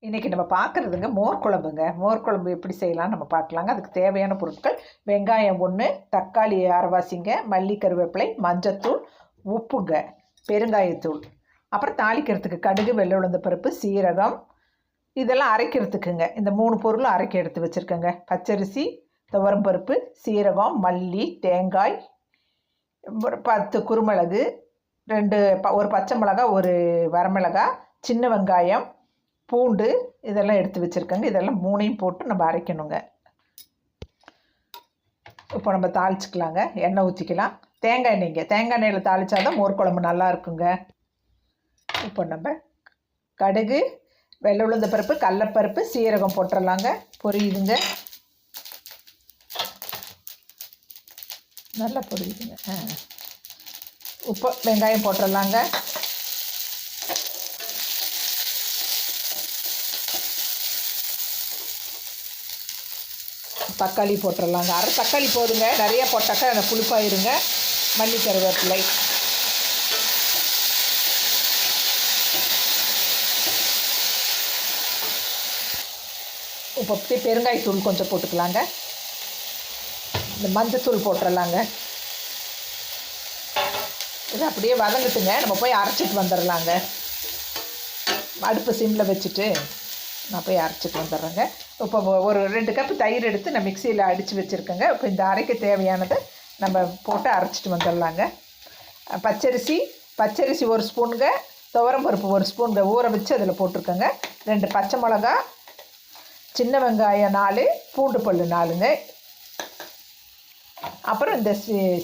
இன்றைக்கி நம்ம பார்க்குறதுங்க மோர் குழம்புங்க. மோர் குழம்பு எப்படி செய்யலாம்னு நம்ம பார்க்கலாங்க. அதுக்கு தேவையான பொருட்கள்: வெங்காயம் 1, தக்காளி அரைவாசிங்க, மல்லி, கருவேப்பிலை, மஞ்சத்தூள், உப்புங்க, பெருங்காயத்தூள், அப்புறம் தாளிக்கிறதுக்கு கடுகு, வெள்ளை உளுந்த பருப்பு, சீரகம், இதெல்லாம் அரைக்கிறதுக்குங்க. இந்த 3 பொருளும் அரைக்க எடுத்து வச்சுருக்கேங்க. பச்சரிசி, துவரம் பருப்பு, சீரகம், மல்லி, தேங்காய், ஒரு 10 குருமிளகு, ஒரு பச்சை மிளகா, ஒரு வரமிளகா, சின்ன வெங்காயம், பூண்டு, இதெல்லாம் எடுத்து வச்சுருக்கேங்க. இதெல்லாம் 3ஐயும் போட்டு நம்ம அரைக்கணுங்க. இப்போ நம்ம தாளிச்சிக்கலாங்க. எண்ணெய் ஊற்றிக்கலாம். தேங்காய் எண்ணெயில் தாளித்தா தான் மோர் குழம்பு நல்லா இருக்குங்க. இப்போ நம்ம கடுகு, வெள்ளை உளுந்த பருப்பு, கடலைப்பருப்பு, சீரகம் போட்டுடலாங்க. பொரியுதுங்க, நல்லா பொரியுதுங்க. உப்பு, வெங்காயம் போட்டுடலாங்க. தக்காளி போட்டுடலாங்க. அரை தக்காளி போதுங்க, நிறைய போட்டாக்கா அந்த புளிப்பாயிருங்க. மல்லி, கருவேப்பிலை, இப்போ பெருங்காயத்தூள் கொஞ்சம் போட்டுக்கலாங்க. இந்த மஞ்சத்தூள் போட்டுடலாங்க. இது அப்படியே வதங்கட்டுங்க. நம்ம போய் அரைச்சிட்டு வந்துடலாங்க. அடுப்பு சிம்மில் வச்சுட்டு நான் போய் அரைச்சிட்டு வந்துடுறேங்க. இப்போ ஒரு 2 கப்பு தயிர் எடுத்து நான் மிக்சியில் அடித்து வச்சுருக்கேங்க. இப்போ இந்த அரைக்க தேவையானதை நம்ம போட்டு அரைச்சிட்டு வந்துடலாங்க. பச்சரிசி 1 ஸ்பூனுங்க, துவரம் பருப்பு 1 ஸ்பூனுங்க ஊற வச்சு அதில் போட்டிருக்கேங்க. 2 பச்சை மிளகா, சின்ன வெங்காயம் 4, பூண்டு பல் 4ங்க. அப்புறம் இந்த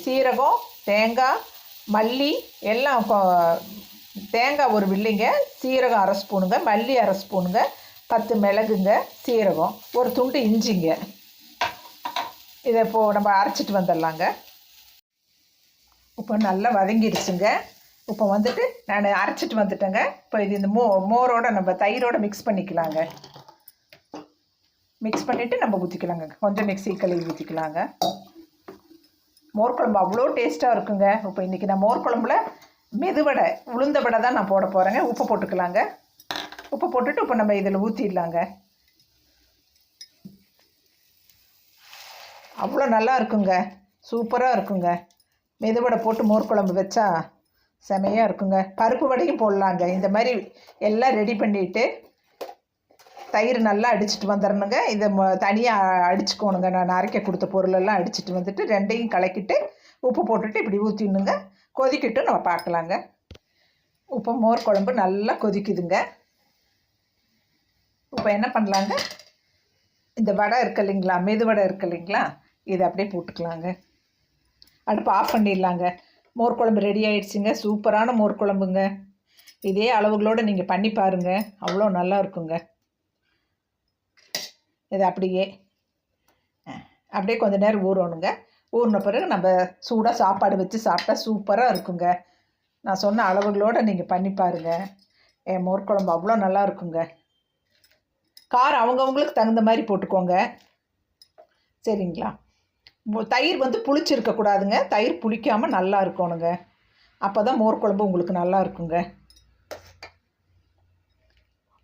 சீரகம், தேங்காய், மல்லி எல்லாம், தேங்காய் 1 வில்லிங்க, சீரகம் அரை ஸ்பூனுங்க, மல்லி அரை ஸ்பூனுங்க, 10 மிளகுங்க, சீரகம், ஒரு துண்டு இஞ்சிங்க. இதை இப்போது நம்ம அரைச்சிட்டு வந்துடலாங்க. இப்போ நல்லா வதங்கிடுச்சுங்க. இப்போ வந்துட்டு நான் அரைச்சிட்டு வந்துட்டேங்க. இப்போ இது இந்த மோரோட நம்ம தயிரோடு மிக்ஸ் பண்ணிக்கலாங்க. மிக்ஸ் பண்ணிவிட்டு நம்ம ஊற்றிக்கலாங்க. கொஞ்சம் மிக்ஸி கழுவி ஊற்றிக்கலாங்க. மோர் குழம்பு அவ்வளோ டேஸ்ட்டாக இருக்குங்க. இப்போ இன்றைக்கி நான் மோர் குழம்புல மெதுவடை, உளுந்த வடை தான் நான் போட போகிறேங்க. உப்பு போட்டுக்கலாங்க. உப்பு போட்டுட்டு இப்போ நம்ம இதில் ஊற்றிடலாங்க. அவ்வளோ நல்லா இருக்குங்க, சூப்பராக இருக்குங்க. மெதுவடை போட்டு மோர் குழம்பு வச்சா செமையாக இருக்குங்க. பருப்பு வடையும் போடலாங்க. இந்த மாதிரி எல்லாம் ரெடி பண்ணிவிட்டு தயிர் நல்லா அடிச்சுட்டு வந்துடணுங்க. இதை தனியாக அடிச்சுக்கோணுங்க. நான் அரைக்க கொடுத்த பொருளெல்லாம் அடிச்சுட்டு வந்துட்டு 2ஐயும் கலக்கிட்டு உப்பு போட்டுட்டு இப்படி ஊற்றிடணுங்க. கொதிக்கிட்டு நம்ம பார்க்கலாங்க. இப்போ மோர் குழம்பு நல்லா கொதிக்குதுங்க. இப்போ என்ன பண்ணலாங்க, இந்த வடை இருக்கு இல்லைங்களா, மெதுவடை இருக்கு இல்லைங்களா, இதை அப்படியே போட்டுக்கலாங்க. அடுப்பு ஆஃப் பண்ணிடலாங்க. மோர் குழம்பு ரெடி ஆகிடுச்சுங்க. சூப்பரான மோர் குழம்புங்க. இதே அளவுகளோடு நீங்கள் பண்ணி பாருங்கள், அவ்வளோ நல்லா இருக்குங்க. இதை அப்படியே கொஞ்சம் நேரம் ஊறணுங்க. ஊறின பிறகு நம்ம சூடாக சாப்பாடு வச்சு சாப்பிட்டா சூப்பராக இருக்குங்க. நான் சொன்ன அளவுகளோடு நீங்கள் பண்ணி பாருங்கள். என் மோர் குழம்பு அவ்வளோ நல்லா இருக்குங்க. காரம் அவங்கவுங்களுக்கு தகுந்த மாதிரி போட்டுக்கோங்க, சரிங்களா. தயிர் புளிச்சிருக்கக்கூடாதுங்க. தயிர் புளிக்காமல் நல்லா இருக்கணுங்க. அப்போ தான் மோர் குழம்பு உங்களுக்கு நல்லா இருக்குங்க.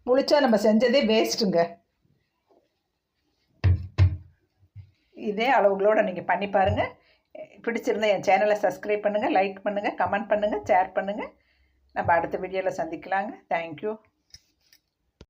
புளிச்சா நம்ம செஞ்சதே வேஸ்ட்டுங்க. இதே அளவுகளோடு நீங்கள் பண்ணி பாருங்கள். பிடிச்சிருந்தால் என் சேனலை சப்ஸ்கிரைப் பண்ணுங்கள், லைக் பண்ணுங்கள், கமெண்ட் பண்ணுங்கள், ஷேர் பண்ணுங்கள். நம்ம அடுத்த வீடியோவில் சந்திக்கலாங்க. தேங்க்யூ.